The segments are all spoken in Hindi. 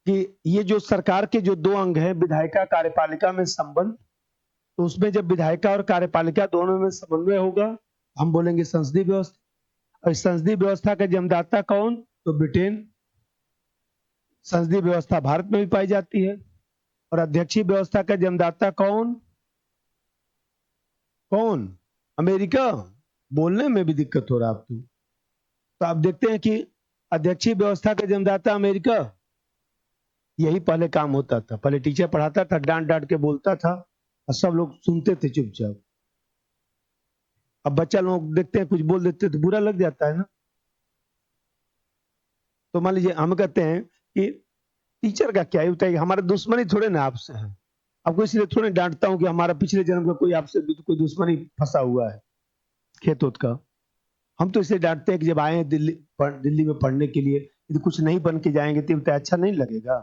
कि ये जो सरकार के जो 2 अंग हैं, विधायिका कार्यपालिका में संबंध, तो उसमें जब विधायिका और कार्यपालिका दोनों में समन्वय होगा, हम बोलेंगे संसदीय व्यवस्था। और इस संसदीय व्यवस्था का जन्मदाता कौन? तो ब्रिटेन। संसदीय व्यवस्था भारत में भी पाई जाती है। और अध्यक्षीय व्यवस्था का जन्मदाता कौन? कौन? अमेरिका। बोलने में भी दिक्कत हो रहा है आपको। तो आप देखते हैं कि अध्यक्षीय व्यवस्था का जन्मदाता अमेरिका। यही पहले काम होता था। पहले टीचर पढ़ाता था, डांट डांट के बोलता था और सब लोग सुनते थे चुपचाप। अब बच्चा लोग देखते हैं कुछ बोल देते तो बुरा लग जाता है ना। तो मान लीजिए हम कहते हैं कि टीचर का क्या होता है, हमारा दुश्मनी थोड़े ना आपसे है। आपको इसलिए थोड़े डांटता हूं कि हमारा पिछले जन्म का कोई आपसे कोई दुश्मनी फंसा हुआ है खेत ओत का। हम तो इसे डांटते हैं कि जब आए हैं दिल्ली में पढ़ने के लिए, यदि कुछ नहीं बन के जाएंगे तो अच्छा नहीं लगेगा।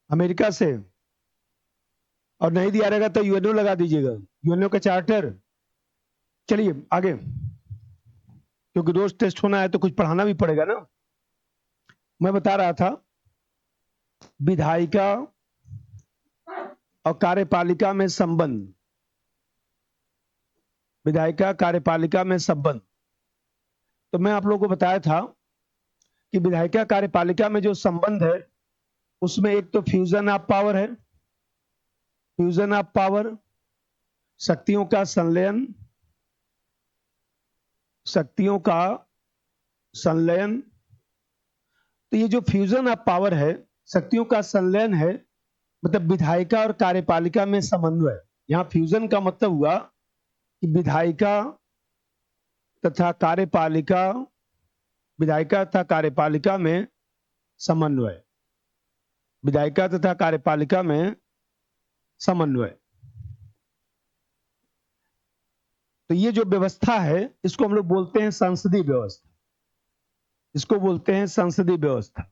अमेरिका से और नहीं दिया रहेगा तो यूएनओ लगा दीजिएगा, यूएनओ का चार्टर। चलिए आगे, क्योंकि रोज टेस्ट होना है तो कुछ पढ़ाना भी पड़ेगा ना। मैं बता रहा था विधायिका और कार्यपालिका में संबंध, विधायिका कार्यपालिका में संबंध। तो मैं आप लोगों को बताया था कि विधायिका कार्यपालिका में जो संबंध है उसमें एक तो फ्यूजन ऑफ पावर है। फ्यूजन ऑफ पावर, शक्तियों का संलयन, शक्तियों का संलयन। तो ये जो फ्यूजन ऑफ पावर है, शक्तियों का संलयन है, मतलब विधायिका और कार्यपालिका में समन्वय। यहां फ्यूजन का मतलब हुआ कि विधायिका तथा कार्यपालिका, विधायिका तथा कार्यपालिका में समन्वय, विधायिका तथा कार्यपालिका में समन्वय। तो ये जो व्यवस्था है इसको हम लोग बोलते हैं संसदीय व्यवस्था। इसको बोलते हैं संसदीय व्यवस्था,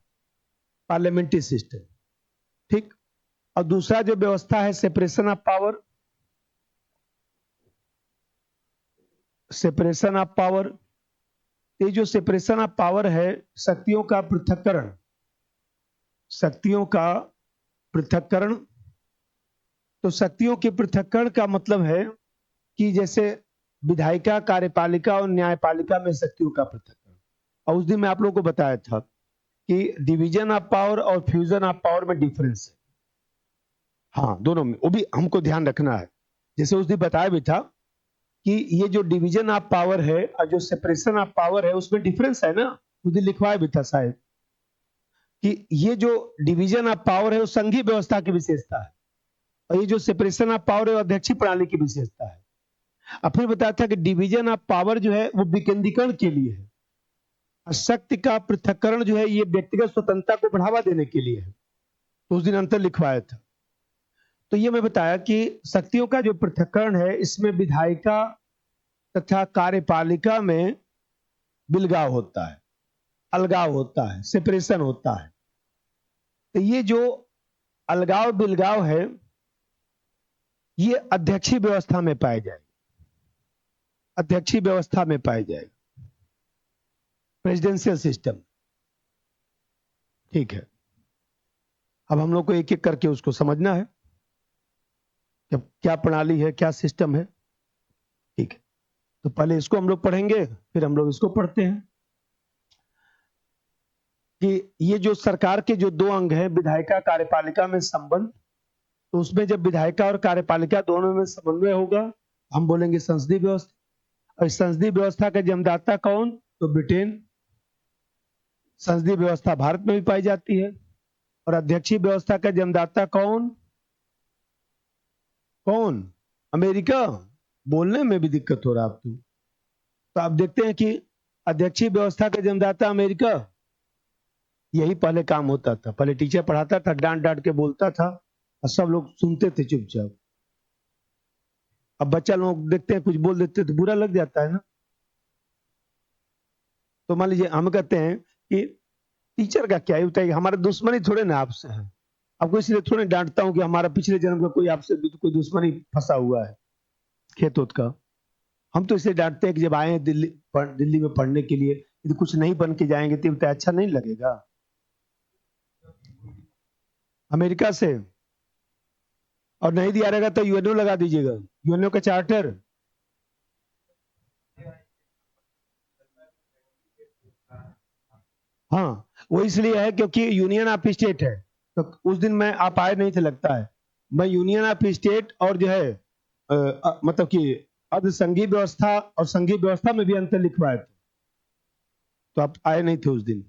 पार्लियामेंट्री सिस्टम। ठीक। और दूसरा जो व्यवस्था है separation of power, separation of power. ये जो सेपरेशन ऑफ पावर है, शक्तियों का पृथक्करण, शक्तियों का पृथक्करण। तो शक्तियों के पृथक्करण का मतलब है कि जैसे विधायिका, कार्यपालिका और न्यायपालिका में शक्तियों का पृथक्करण। और उस दिन मैं आप लोगों को बताया था कि डिवीजन ऑफ पावर और फ्यूजन ऑफ पावर में डिफरेंस है। हाँ, दोनों में, वो भी हमको ध्यान रखना है। जैसे उस दिन बताया भी था कि ये जो डिवीजन ऑफ पावर है और जो सेपरेशन ऑफ पावर है उसमें डिफरेंस है ना। उस दिन लिखवाया भी था शायद कि ये जो डिवीजन ऑफ पावर है वो संघीय व्यवस्था की विशेषता है, और ये जो सेपरेशन ऑफ पावर है वो अध्यक्षीय प्रणाली की विशेषता है। अब फिर बताया था कि डिवीजन ऑफ पावर जो है वो विकेंद्रीकरण के लिए है, और शक्ति का पृथक्करण जो है ये व्यक्तिगत स्वतंत्रता को बढ़ावा देने के लिए है। तो उस दिन अंतर लिखवाया था। तो ये मैं बताया कि शक्तियों का जो पृथक्करण है इसमें विधायिका तथा कार्यपालिका में बिलगाव होता है, अलगाव होता है, सेपरेशन होता है। तो ये जो अलगाव बिलगाव है ये अध्यक्षीय व्यवस्था में पाए जाएगा, अध्यक्षीय व्यवस्था में पाए जाएगा, प्रेसिडेंशियल सिस्टम। ठीक है। अब हम लोग को एक एक करके उसको समझना है कि क्या प्रणाली है, क्या सिस्टम है। ठीक है, तो पहले इसको हम लोग पढ़ेंगे, फिर हम लोग इसको पढ़ते हैं कि ये जो सरकार के जो 2 अंग हैं, विधायिका कार्यपालिका में संबंध, तो उसमें जब विधायिका और कार्यपालिका दोनों में समन्वय होगा, हम बोलेंगे संसदीय व्यवस्था। और इस संसदीय व्यवस्था का जन्मदाता कौन? तो ब्रिटेन। संसदीय व्यवस्था भारत में भी पाई जाती है। और अध्यक्षीय व्यवस्था का जन्मदाता कौन? कौन? अमेरिका। बोलने में भी दिक्कत हो रहा है आपको। तो आप देखते हैं कि अध्यक्षीय व्यवस्था का जन्मदाता अमेरिका। यही पहले काम होता था। पहले टीचर पढ़ाता था, डांट डांट के बोलता था और सब लोग सुनते थे चुपचाप। अब बच्चा लोग देखते हैं कुछ बोल देते तो बुरा लग जाता है ना। तो मान लीजिए हम कहते हैं कि टीचर का क्या होता है, हमारा दुश्मनी थोड़े ना आपसे है। आपको इसलिए थोड़े डांटता हूं कि हमारा पिछले जन्म का कोई आपसे कोई दुश्मनी फंसा हुआ है खेत ओत का। हम तो इसे डांटते हैं कि जब आए हैं दिल्ली में पढ़ने के लिए, यदि कुछ नहीं बन के जाएंगे तो अच्छा नहीं लगेगा। अमेरिका से, और नहीं दिया रहेगा तो यूएनओ लगा दीजिएगा, यूएनओ का चार्टर। हाँ, वो इसलिए है क्योंकि यूनियन ऑफ स्टेट है, तो उस दिन मैं आप आए नहीं थे लगता है, मैं यूनियन ऑफ स्टेट और जो है मतलब कि अर्ध संघीय व्यवस्था और संघीय व्यवस्था में भी अंतर लिखवाए थे, तो आप आए नहीं थे उस दिन।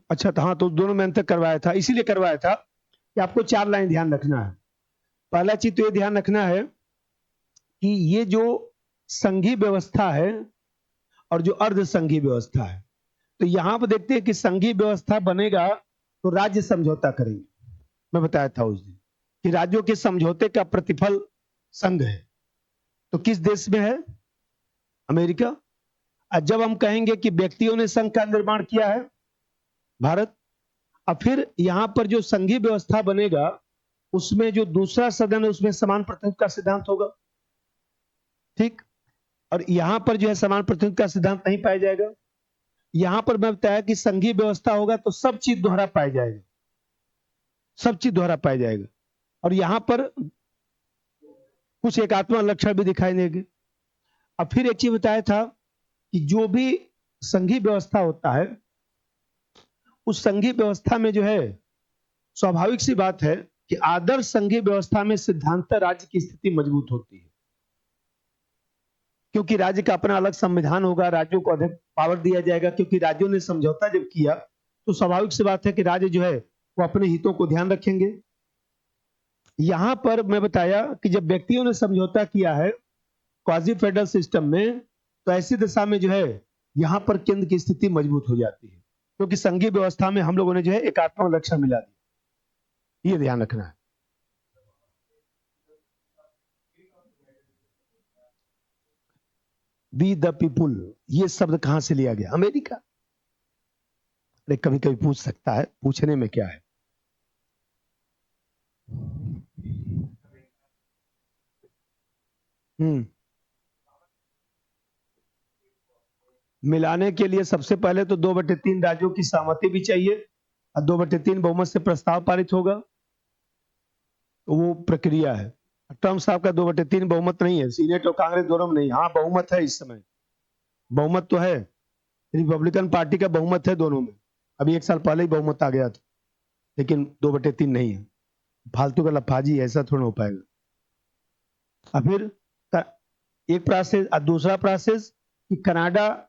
अच्छा था, हाँ, तो दोनों में अंतर करवाया था, इसीलिए करवाया था कि आपको 4 लाइन ध्यान रखना है। पहला चीज तो ये ध्यान रखना है कि ये जो संघीय व्यवस्था है और जो अर्ध संघीय व्यवस्था है, तो यहां पर देखते हैं कि संघीय व्यवस्था बनेगा तो राज्य समझौता करेंगे। मैं बताया था उस दिन कि राज्यों के समझौते का प्रतिफल संघ है, तो किस देश में है? अमेरिका। और जब हम कहेंगे कि व्यक्तियों ने संघ का निर्माण किया है, भारत। और फिर यहां पर जो संघीय व्यवस्था बनेगा उसमें जो दूसरा सदन है उसमें समान प्रतिनिधित्व का सिद्धांत होगा, ठीक। और यहां पर जो है समान प्रतिनिधित्व का सिद्धांत नहीं पाया जाएगा। यहां पर मैं बताया कि संघीय व्यवस्था होगा तो सब चीज दोहरा पाया जाएगा, सब चीज दोहरा पाया जाएगा। और यहां पर कुछ एकात्मक लक्षण भी दिखाई देंगे। अब फिर एक चीज बताया था कि जो भी संघीय व्यवस्था होता है उस संघीय व्यवस्था में जो है स्वाभाविक सी बात है कि आदर्श संघीय व्यवस्था में सिद्धांत राज्य की स्थिति मजबूत होती है, क्योंकि राज्य का अपना अलग संविधान होगा, राज्यों को अधिक पावर दिया जाएगा, क्योंकि राज्यों ने समझौता जब किया तो स्वाभाविक सी बात है कि राज्य जो है वो अपने हितों को ध्यान रखेंगे। यहां पर मैं बताया कि जब व्यक्तियों ने समझौता किया है क्वाजी फेडरल सिस्टम में, तो ऐसी दशा में जो है यहां पर केंद्र की स्थिति मजबूत हो जाती है, क्योंकि संघीय व्यवस्था में हम लोगों ने जो है एकात्मक लक्षण मिला दिया, ये ध्यान रखना है। वी द पीपुल, ये शब्द कहां से लिया गया? अमेरिका। अरे कभी कभी पूछ सकता है, पूछने में क्या है। हम्म मिलाने के लिए सबसे पहले तो 2/3 राज्यों की सहमति भी चाहिए, और 2/3 बहुमत से प्रस्ताव पारित होगा, तो वो प्रक्रिया है। ट्रम्प साहब का 2/3 बहुमत नहीं है, सीनेट और कांग्रेस दोनों में नहीं। हाँ, बहुमत है इस समय, बहुमत तो है, रिपब्लिकन पार्टी का बहुमत है दोनों में। अभी 1 साल पहले ही बहुमत आ गया था, लेकिन 2/3 नहीं है। फालतू का लफाजी, ऐसा थोड़ा हो पाएगा। और फिर एक प्रोसेस, और दूसरा प्रोसेस कि कनाडा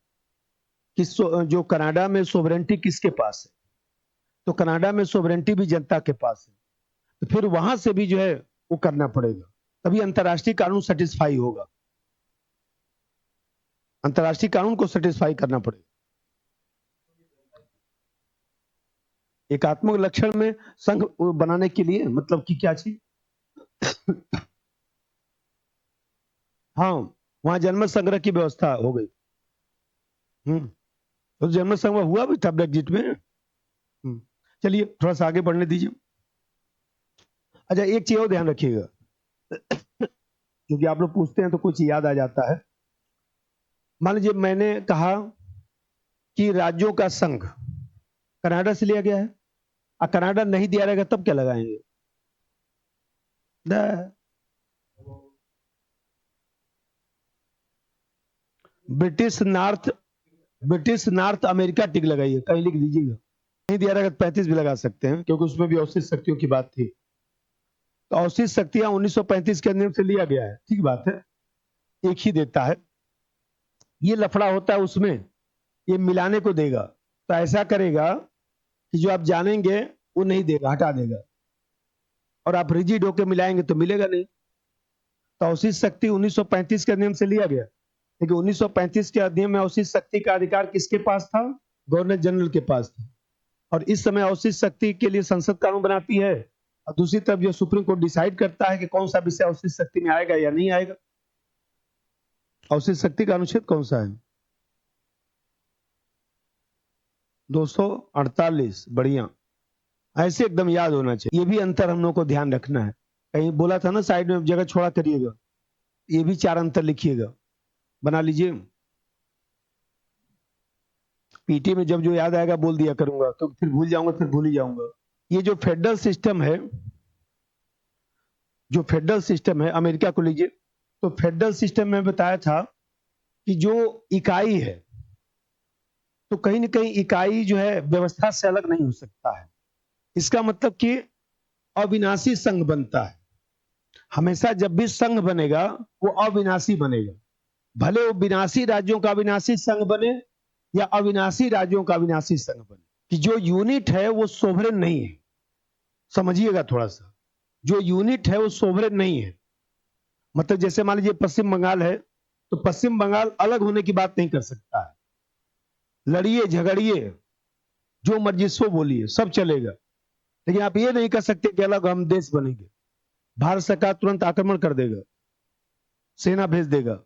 जो कनाडा में सोवरेंटी किसके पास है, तो कनाडा में सोवरेंटी भी जनता के पास है, तो फिर वहां से भी जो है वो करना पड़ेगा, तभी अंतर्राष्ट्रीय कानून सेटिस्फाई होगा, अंतर्राष्ट्रीय कानून को सेटिस्फाई करना पड़ेगा। एकात्मक लक्षण में संघ बनाने के लिए मतलब कि क्या चीज? हाँ, वहां जनमत संग्रह की व्यवस्था हो गई। तो जनमत संग्रह हुआ भी था ब्रेग्जिट में। चलिए थोड़ा सा आगे बढ़ने दीजिए। अच्छा, एक चीज और ध्यान रखिएगा, क्योंकि आप लोग पूछते हैं तो कुछ याद आ जाता है। मान लीजिए मैंने कहा कि राज्यों का संघ कनाडा से लिया गया है, और कनाडा नहीं दिया रहेगा तब क्या लगाएंगे? British north, British north America tick लगाइए, कहीं लिख दीजिएगा। नहीं दिया रहेगा 35 भी लगा सकते हैं, क्योंकि उसमें भी अवशिष्ट शक्तियों की बात थी। तो अवशिष्ट शक्तियां 1935 के नियम से लिया गया है, ठीक बात है, एक ही देता है। ये लफड़ा होता है उसमें, ये मिलाने को देगा, तो ऐसा करेगा कि जो आप जानेंगे वो नहीं देगा, हटा देगा, और आप रिजिड होकर मिलाएंगे तो मिलेगा नहीं। तो अवशिष्ट शक्ति 1935 के नियम से लिया गया, लेकिन 1935 के अधिनियम में अवशिष्ट शक्ति का अधिकार किसके पास था? गवर्नर जनरल के पास था। और इस समय अवशिष्ट शक्ति के लिए संसद कानून बनाती है, और दूसरी तरफ जो सुप्रीम कोर्ट डिसाइड करता है कि कौन सा विषय अवशिष्ट शक्ति में आएगा या नहीं आएगा। अवशिष्ट शक्ति का अनुच्छेद कौन सा है? 248। बढ़िया, ऐसे एकदम याद होना चाहिए। ये भी अंतर हम लोग को ध्यान रखना है, कहीं बोला था ना साइड में जगह छोड़ा करिएगा, ये भी 4 अंतर लिखिएगा, बना लीजिए। पीटी में जब जो याद आएगा बोल दिया करूंगा, तो फिर भूल जाऊंगा, फिर भूल ही जाऊंगा। ये जो फेडरल सिस्टम है, जो फेडरल सिस्टम है, अमेरिका को लीजिए, तो फेडरल सिस्टम में बताया था कि जो इकाई है, तो कहीं ना कहीं इकाई जो है व्यवस्था से अलग नहीं हो सकता है। इसका मतलब कि अविनाशी संघ बनता है। हमेशा जब भी संघ बनेगा वो अविनाशी बनेगा, भले वो विनाशी राज्यों का अविनाशी संघ बने या अविनाशी राज्यों का अविनाशी संघ बने, कि जो यूनिट है वो सोवरेन नहीं है। समझिएगा थोड़ा सा, जो यूनिट है वो सोवरेन नहीं है। मतलब जैसे मान लीजिए पश्चिम बंगाल है, तो पश्चिम बंगाल अलग होने की बात नहीं कर सकता है। लड़िए झगड़िए, जो मर्जी सो बोलिए, सब चलेगा, लेकिन आप ये नहीं कर सकते कि अलग हम देश बनेंगे। भारत सरकार तुरंत आक्रमण कर देगा, सेना भेज देगा,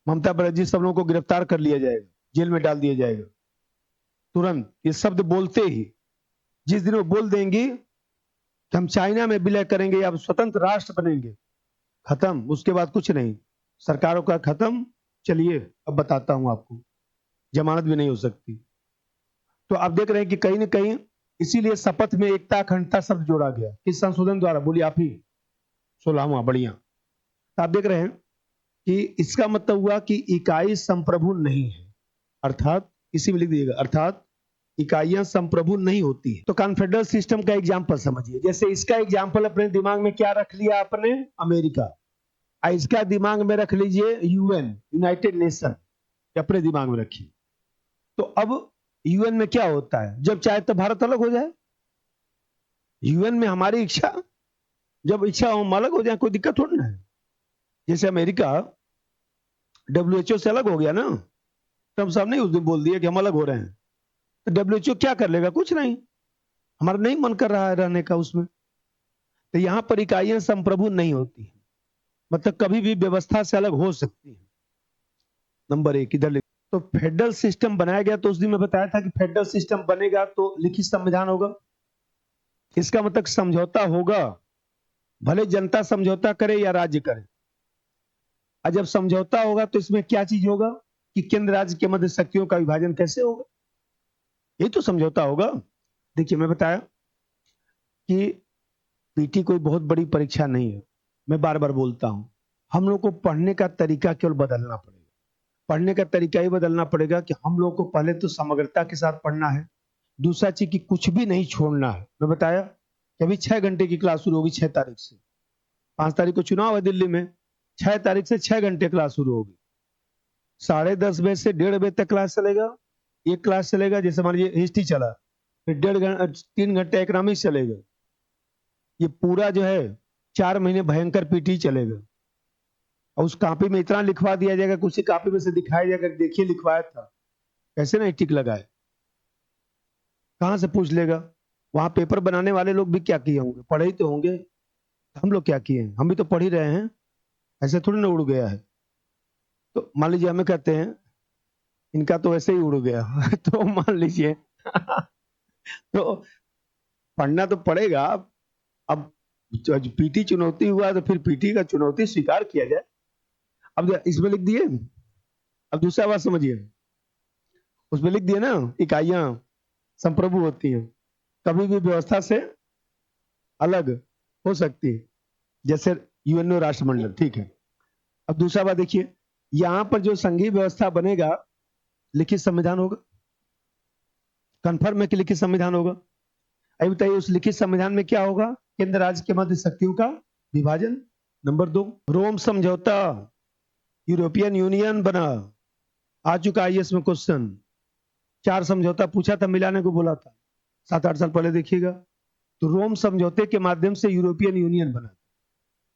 ममता बनर्जी सब लोगों को गिरफ्तार कर लिया जाएगा, जेल में डाल दिया जाएगा तुरंत। ये शब्द बोलते ही, जिस दिन वो बोल देंगी कि हम चाइना में विलय करेंगे या स्वतंत्र राष्ट्र बनेंगे, खत्म। उसके बाद कुछ नहीं, सरकारों का खत्म। चलिए अब बताता हूं आपको, जमानत भी नहीं हो सकती। तो आप देख रहे हैं कि कहीं ना कहीं इसीलिए शपथ में एकता अखंडता शब्द जोड़ा गया, किस संशोधन द्वारा, बोलिए आप ही, 16वां। बढ़िया। तो आप देख रहे हैं कि इसका मतलब हुआ कि इकाई संप्रभु नहीं है, अर्थात इसी में लिख दीजिएगा, अर्थात इकाइयां संप्रभु नहीं होती है। तो कॉन्फेडरल सिस्टम का एग्जांपल समझिए। जैसे इसका एग्जांपल अपने दिमाग में क्या रख लिया आपने, अमेरिका। इसका दिमाग में रख लीजिए यूएन, यूनाइटेड नेशन, अपने दिमाग में रखिए। तो अब यूएन में क्या होता है, जब चाहे तो भारत अलग हो जाए। यूएन में हमारी इच्छा, जब इच्छा हम अलग हो जाए, कोई दिक्कत थोड़ी ना है। जैसे अमेरिका डब्ल्यूएचओ से अलग हो गया ना, ट्रम्प साहब ने उस दिन बोल दिया कि हम अलग हो रहे हैं, तो डब्ल्यूएचओ क्या कर लेगा, कुछ नहीं। हमारा नहीं मन कर रहा है रहने का उसमें। तो यहां पर इकाइयां संप्रभु नहीं होती है, मतलब कभी भी व्यवस्था से अलग हो सकती है। नंबर एक इधर लिख। तो फेडरल सिस्टम बनाया गया, तो उस दिन मैं बताया था कि फेडरल सिस्टम बनेगा तो लिखित संविधान होगा। इसका मतलब समझौता होगा, भले जनता समझौता करे या राज्य करे। और जब समझौता होगा तो इसमें क्या चीज होगा कि केंद्र राज्य के मध्य शक्तियों का विभाजन कैसे होगा, यही तो समझौता होगा। देखिए मैं बताया कि पीटी कोई बहुत बड़ी परीक्षा नहीं है। मैं बार बार बोलता हूं, हम लोग को पढ़ने का तरीका केवल बदलना पड़ेगा। पढ़ने का तरीका ही बदलना पड़ेगा कि हम लोग को पहले तो समग्रता के साथ पढ़ना है। दूसरा चीज कि कुछ भी नहीं छोड़ना है। मैं बताया कि अभी 6 घंटे की क्लास शुरू होगी 6 तारीख से। 5 तारीख को चुनाव है दिल्ली में, 6 तारीख से 6 घंटे क्लास शुरू होगी। 10:30 बजे से 1:30 बजे तक क्लास चलेगा। एक क्लास चलेगा, जैसे मान लीजिए हिस्ट्री चला, फिर 3 घंटे इकोनॉमिक्स चलेगा। ये पूरा जो है 4 महीने भयंकर पीटी चलेगा। और उस कॉपी में इतना लिखवा दिया जाएगा, कुछ कॉपी में से दिखाया जाएगा, देखिए लिखवाया था, कैसे ना टिक लगाए, कहां से पूछ लेगा। वहां पेपर बनाने वाले लोग भी क्या किए होंगे, पढ़े ही तो होंगे। हम लोग क्या किए हैं, हम भी तो पढ़ ही रहे हैं, ऐसे थोड़ी ना उड़ गया है। तो मान लीजिए हमें कहते हैं इनका तो ऐसे ही उड़ गया तो मान लीजिए तो पढ़ना तो पड़ेगा। अब पीटी चुनौती हुआ तो फिर पीटी का चुनौती स्वीकार किया जाए। अब इसमें लिख दिए, अब दूसरा बात समझिए, उसमें लिख दिए ना इकाइयां संप्रभु होती हैं, कभी भी व्यवस्था से अलग हो सकती है, जैसे यूएनओ राष्ट्रमंडल, ठीक है। अब दूसरा बात देखिए, यहां पर जो संघीय व्यवस्था बनेगा लिखित संविधान होगा। कन्फर्म है कि लिखित संविधान होगा। अभी बताइए उस लिखित संविधान में क्या होगा, केंद्र राज्य के मध्य शक्तियों का विभाजन। नंबर 2, रोम समझौता, यूरोपियन यूनियन बना, आ चुका आईएएस में क्वेश्चन। 4 समझौता पूछा था, मिलाने को बोला था 7-8 साल पहले, देखिएगा। तो रोम समझौते के माध्यम से यूरोपियन यूनियन बना।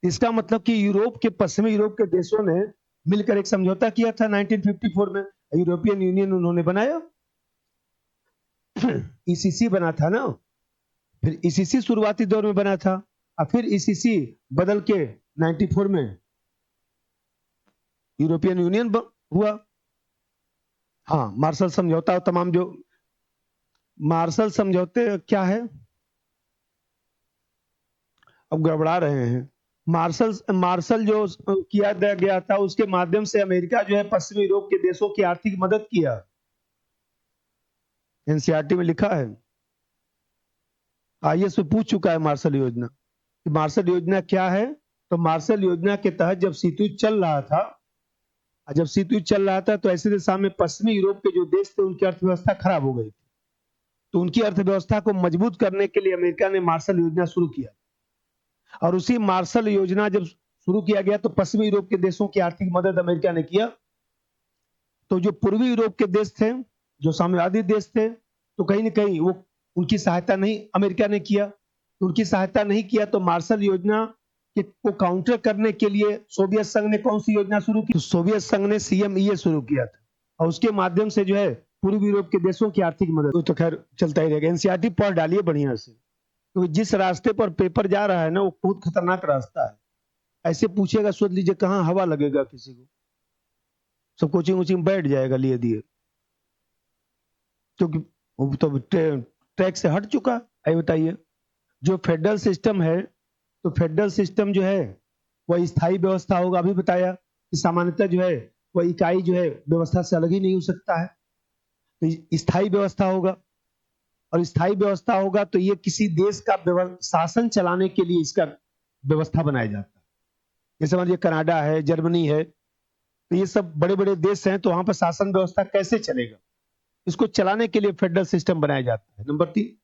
इसका मतलब कि यूरोप के, पश्चिमी यूरोप के देशों ने मिलकर एक समझौता किया था 1954 में, यूरोपियन यूनियन उन्होंने बनाया। ईसीसी बना था ना, फिर ईसीसी शुरुआती दौर में बना था, और फिर ईसीसी बदल के 94 में यूरोपियन यूनियन हुआ। हाँ, मार्शल समझौता, तमाम जो मार्शल समझौते क्या है, अब गड़बड़ा रहे हैं। मार्शल जो किया गया था, उसके माध्यम से अमेरिका जो है पश्चिमी यूरोप के देशों की आर्थिक मदद किया। एनसीईआरटी में लिखा है, आईएएस में पूछ चुका है मार्शल योजना। मार्शल योजना क्या है? तो मार्शल योजना के तहत जब शीत युद्ध चल रहा था, तो ऐसे दिशा में पश्चिमी यूरोप के जो देश थे उनकी अर्थव्यवस्था खराब हो गई थी। तो उनकी अर्थव्यवस्था को मजबूत करने के लिए अमेरिका ने मार्शल योजना शुरू किया, और उसी मार्शल योजना जब शुरू किया गया तो पश्चिमी यूरोप के देशों की आर्थिक मदद अमेरिका ने किया। तो जो पूर्वी यूरोप के देश थे, जो साम्यवादी देश थे, तो कहीं ना कहीं वो उनकी सहायता नहीं अमेरिका ने किया। तो उनकी सहायता नहीं किया तो मार्शल योजना को काउंटर करने के लिए सोवियत संघ ने कौन सी योजना शुरू की? तो सोवियत संघ ने सीएमईए शुरू किया था, और उसके माध्यम से जो है पूर्वी यूरोप के देशों की आर्थिक मदद, तो खैर चलता ही रहेगा। एनसीईआरटी पढ़ डालिए बढ़िया से, क्योंकि तो जिस रास्ते पर पेपर जा रहा है ना, वो बहुत खतरनाक रास्ता है। ऐसे पूछेगा, सोच लीजिए कहाँ हवा लगेगा किसी को, सब कोचिंग वोचिंग बैठ जाएगा लिए दिए, क्योंकि वो तो ट्रैक से हट चुका है। बताइए, जो फेडरल सिस्टम है, तो फेडरल सिस्टम जो है वह स्थायी व्यवस्था होगा। अभी बताया कि सामान्यतः जो है वह इकाई जो है व्यवस्था से अलग ही नहीं हो सकता है, तो स्थायी व्यवस्था होगा। और स्थायी व्यवस्था होगा तो ये किसी देश का शासन चलाने के लिए इसका व्यवस्था बनाया जाता है। जैसे समझिए कनाडा है, जर्मनी है, तो ये सब बड़े बड़े देश हैं, तो वहां पर शासन व्यवस्था कैसे चलेगा, इसको चलाने के लिए फेडरल सिस्टम बनाया जाता है। नंबर 3,